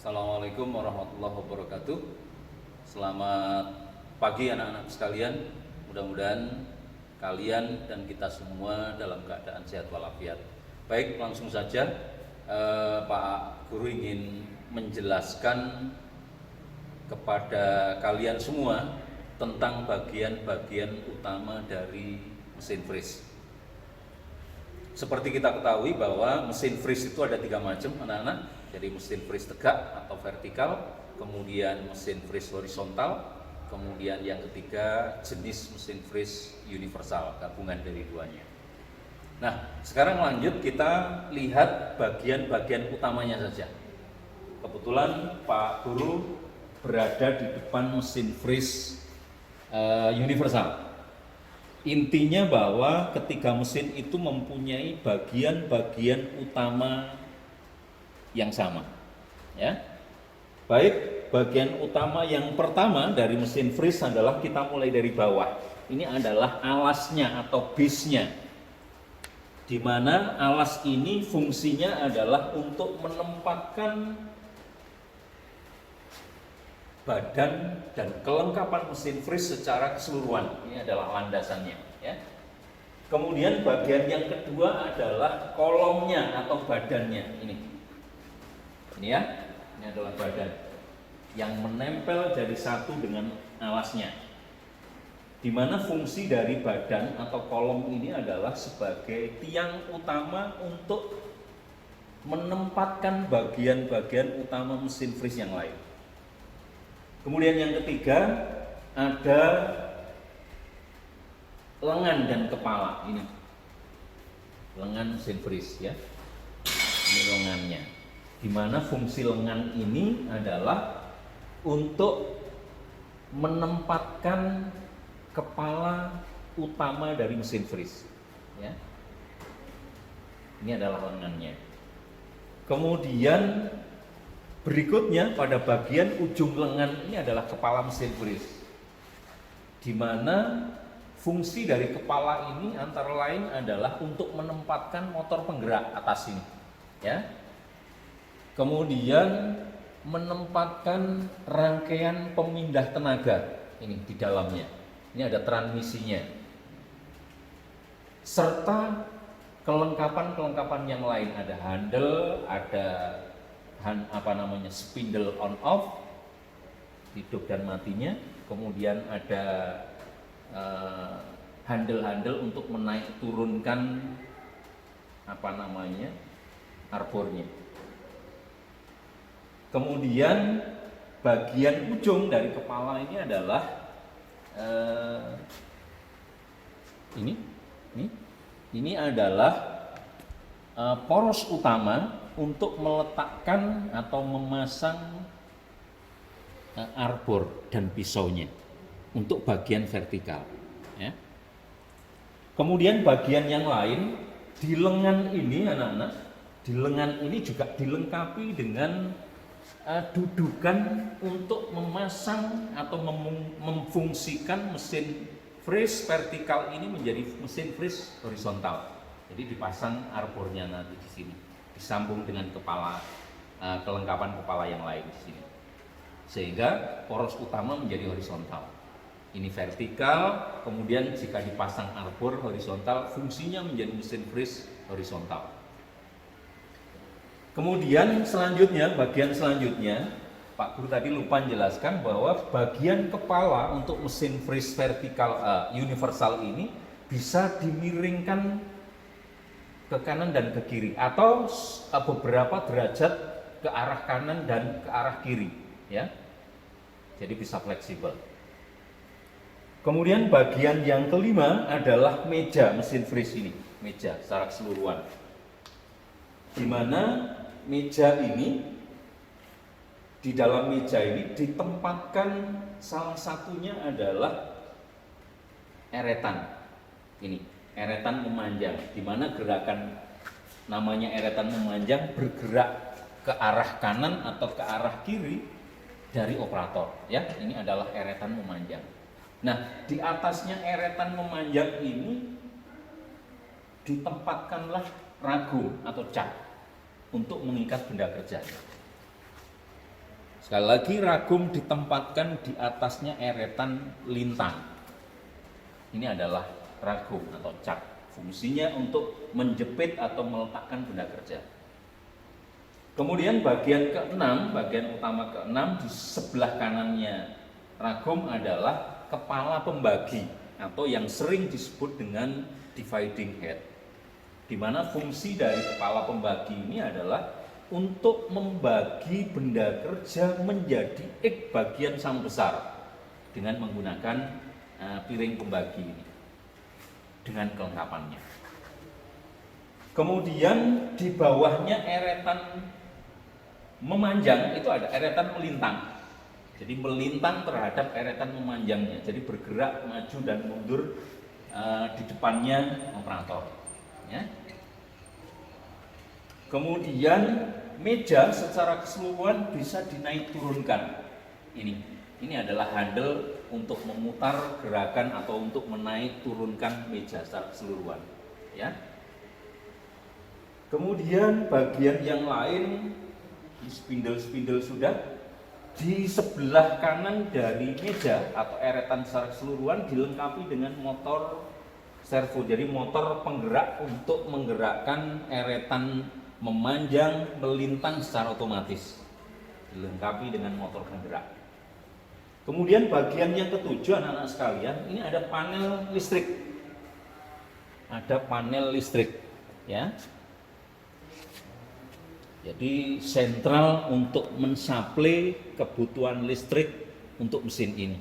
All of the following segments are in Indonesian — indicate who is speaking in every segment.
Speaker 1: Assalamualaikum warahmatullahi wabarakatuh. Selamat pagi anak-anak sekalian. Mudah-mudahan kalian dan kita semua dalam keadaan sehat walafiat. Baik, langsung saja Pak Guru ingin menjelaskan kepada kalian semua tentang bagian-bagian utama dari mesin freeze. Seperti kita ketahui bahwa mesin freeze itu ada 3 macam anak-anak. Jadi mesin freeze tegak atau vertikal, kemudian mesin freeze horizontal, kemudian yang ketiga jenis mesin freeze universal, gabungan dari duanya. Nah, sekarang lanjut kita lihat bagian-bagian utamanya saja. Kebetulan Pak Guru berada di depan mesin freeze universal. Intinya bahwa ketiga mesin itu mempunyai bagian-bagian utama yang sama, ya. Baik, bagian utama yang pertama dari mesin freeze adalah kita mulai dari bawah. Ini adalah alasnya atau base-nya, di mana alas ini fungsinya adalah untuk menempatkan badan dan kelengkapan mesin freeze secara keseluruhan. Ini adalah landasannya, ya. Kemudian bagian yang kedua adalah kolomnya atau badannya. Ini ya, ini adalah badan yang menempel jadi satu dengan alasnya. Di mana fungsi dari badan atau kolom ini adalah sebagai tiang utama untuk menempatkan bagian-bagian utama mesin freeze yang lain. Kemudian yang ketiga ada lengan dan kepala. Ini lengan mesin freeze, ya. Ini lengannya. Di mana fungsi lengan ini adalah untuk menempatkan kepala utama dari mesin freeze, ya. Ini adalah lengannya. Kemudian berikutnya pada bagian ujung lengan ini adalah kepala mesin freeze, di mana fungsi dari kepala ini antara lain adalah untuk menempatkan motor penggerak atas ini, ya. Kemudian menempatkan rangkaian pemindah tenaga ini di dalamnya. Ini ada transmisinya. Serta kelengkapan-kelengkapan yang lain, ada handle, ada spindle on off, hidup dan matinya. Kemudian ada handle-handle untuk menaik turunkan arbornya. Kemudian bagian ujung dari kepala ini adalah ini adalah poros utama untuk meletakkan atau memasang arbor dan pisaunya untuk bagian vertikal, ya. Kemudian bagian yang lain di lengan ini anak-anak, di lengan ini juga dilengkapi dengan dudukan untuk memasang atau memfungsikan mesin freeze vertikal ini menjadi mesin freeze horizontal. Jadi dipasang arbornya nanti di sini, disambung dengan kepala, kelengkapan kepala yang lain di sini, sehingga poros utama menjadi horizontal. Ini vertikal, kemudian jika dipasang arbor horizontal, fungsinya menjadi mesin freeze horizontal. Kemudian bagian selanjutnya, Pak Guru tadi lupa menjelaskan bahwa bagian kepala untuk mesin freeze vertikal universal ini bisa dimiringkan ke kanan dan ke kiri atau beberapa derajat ke arah kanan dan ke arah kiri, ya. Jadi bisa fleksibel. Kemudian bagian yang kelima adalah meja mesin freeze ini, meja secara keseluruhan. Di mana meja ini, di dalam meja ini ditempatkan salah satunya adalah eretan. Ini eretan memanjang, di mana gerakan namanya eretan memanjang bergerak ke arah kanan atau ke arah kiri dari operator, ya. Ini adalah eretan memanjang. Nah, di atasnya eretan memanjang ini ditempatkanlah ragum atau cak untuk mengikat benda kerja. Sekali lagi, ragum ditempatkan di atasnya eretan lintang. Ini adalah ragum atau cak. Fungsinya untuk menjepit atau meletakkan benda kerja. Kemudian bagian keenam, bagian utama keenam di sebelah kanannya ragum adalah kepala pembagi atau yang sering disebut dengan dividing head. Di mana fungsi dari kepala pembagi ini adalah untuk membagi benda kerja menjadi bagian sama besar dengan menggunakan piring pembagi ini dengan kelengkapannya. Kemudian di bawahnya eretan memanjang itu ada eretan melintang. Jadi melintang terhadap eretan memanjangnya. Jadi bergerak maju dan mundur di depannya operator. Ya. Kemudian meja secara keseluruhan bisa dinaik turunkan. Ini adalah handle untuk memutar gerakan atau untuk menaik turunkan meja secara keseluruhan. Ya. Kemudian bagian yang lain, spindel-spindel sudah. Di sebelah kanan dari meja atau eretan secara keseluruhan dilengkapi dengan motor servo. Jadi motor penggerak untuk menggerakkan eretan memanjang melintang secara otomatis, dilengkapi dengan motor penggerak. Kemudian bagian yang ketujuh, anak-anak sekalian, ini ada panel listrik. Ada panel listrik, ya. Jadi sentral untuk mensuplai kebutuhan listrik untuk mesin ini,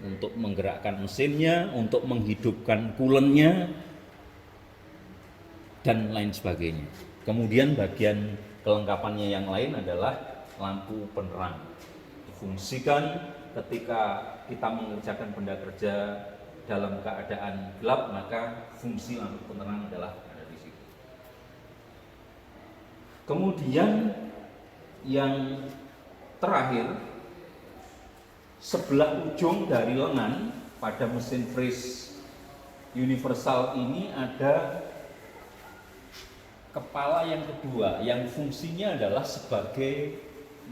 Speaker 1: untuk menggerakkan mesinnya, untuk menghidupkan kulennya, dan lain sebagainya. Kemudian bagian kelengkapannya yang lain adalah lampu penerang. Difungsikan ketika kita mengerjakan benda kerja dalam keadaan gelap, maka fungsi lampu penerang adalah ada di situ. Kemudian yang terakhir, sebelah ujung dari lengan pada mesin freeze universal ini ada kepala yang kedua yang fungsinya adalah sebagai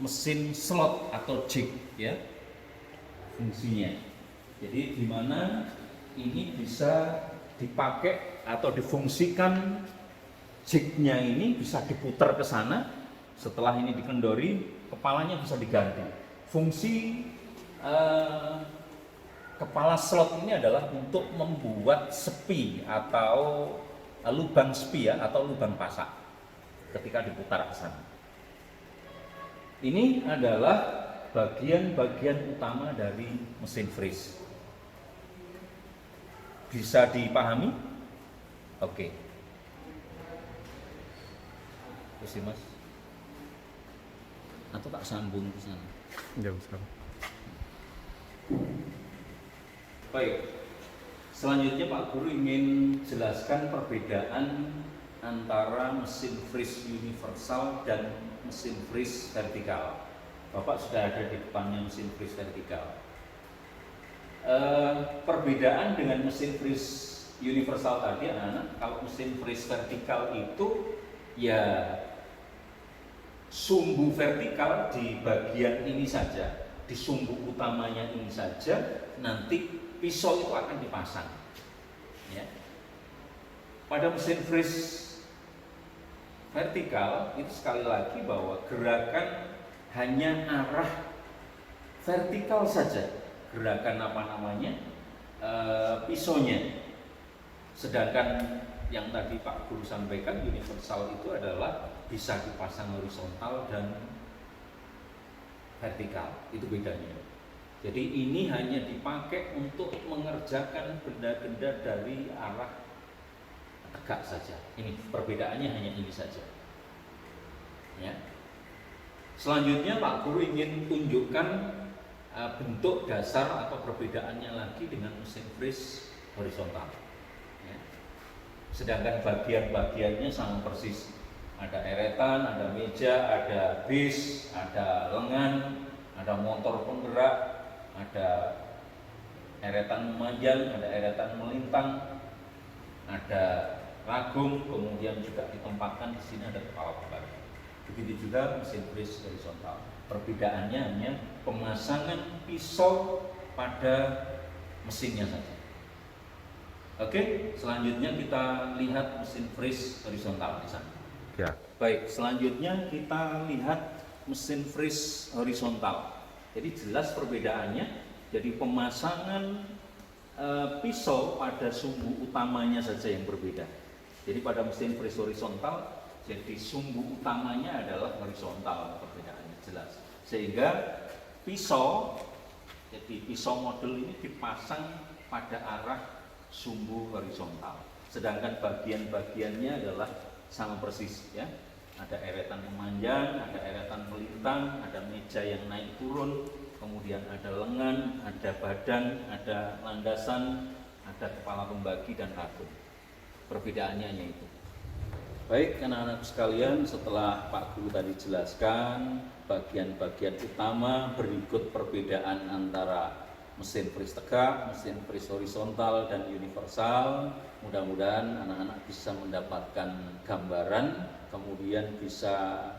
Speaker 1: mesin slot atau jig, ya, fungsinya. Jadi di mana ini bisa dipakai atau difungsikan, jignya ini bisa diputar ke sana. Setelah ini dikendori, kepalanya bisa diganti. Fungsi kepala slot ini adalah untuk membuat sepi atau lubang sepi, ya, atau lubang pasak ketika diputar ke sana. Ini adalah bagian-bagian utama dari mesin freeze. Bisa dipahami? Oke. Terus Mas, atau tak sambung ke sana?
Speaker 2: Ya, bisa.
Speaker 1: Baik. Selanjutnya Pak Guru ingin jelaskan perbedaan antara mesin freeze universal dan mesin freeze vertikal. Bapak sudah ada di depannya mesin freeze vertikal. Perbedaan dengan mesin freeze universal tadi, anak-anak, kalau mesin freeze vertikal itu ya sumbu vertikal di bagian ini saja, di sumbu utamanya ini saja, nanti pisau itu akan dipasang, ya. Pada mesin freeze vertikal itu sekali lagi bahwa gerakan hanya arah vertikal saja, gerakan pisaunya. Sedangkan yang tadi Pak Guru sampaikan, universal itu adalah bisa dipasang horizontal dan vertikal, itu bedanya. Jadi ini hanya dipakai untuk mengerjakan benda-benda dari arah tegak saja. Ini perbedaannya hanya ini saja. Ya. Selanjutnya Pak Guru ingin tunjukkan bentuk dasar atau perbedaannya lagi dengan mesin freeze horizontal. Ya. Sedangkan bagian-bagiannya sama persis. Ada eretan, ada meja, ada bis, ada lengan, ada motor penggerak, ada eretan memanjang, ada eretan melintang, ada ragum, kemudian juga ditempatkan di sini ada kepala pembagi. Begitu juga mesin freeze horizontal. Perbedaannya hanya pemasangan pisau pada mesinnya saja. Oke, selanjutnya kita lihat mesin freeze horizontal di sana.
Speaker 2: Ya.
Speaker 1: Baik, selanjutnya kita lihat mesin freeze horizontal. Jadi jelas perbedaannya. Jadi pemasangan pisau pada sumbu utamanya saja yang berbeda. Jadi pada mesin freeze horizontal, jadi sumbu utamanya adalah horizontal, perbedaannya jelas. Sehingga pisau, jadi pisau model ini dipasang pada arah sumbu horizontal. Sedangkan bagian-bagiannya adalah sama persis ya. Ada eretan pemanjang, ada eretan melintang, ada meja yang naik turun, kemudian ada lengan, ada badan, ada landasan, ada kepala pembagi dan rakun. Perbedaannya hanya itu. Baik anak-anak sekalian, setelah Pak Guru tadi jelaskan bagian-bagian utama berikut perbedaan antara mesin freeze tegak, mesin freeze horizontal dan universal. Mudah-mudahan anak-anak bisa mendapatkan gambaran, kemudian bisa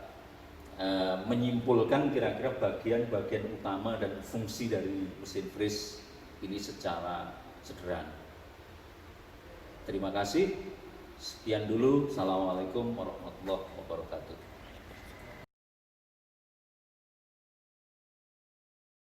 Speaker 1: menyimpulkan kira-kira bagian-bagian utama dan fungsi dari mesin freeze ini secara sederhana. Terima kasih. Sekian dulu. Assalamualaikum warahmatullahi wabarakatuh.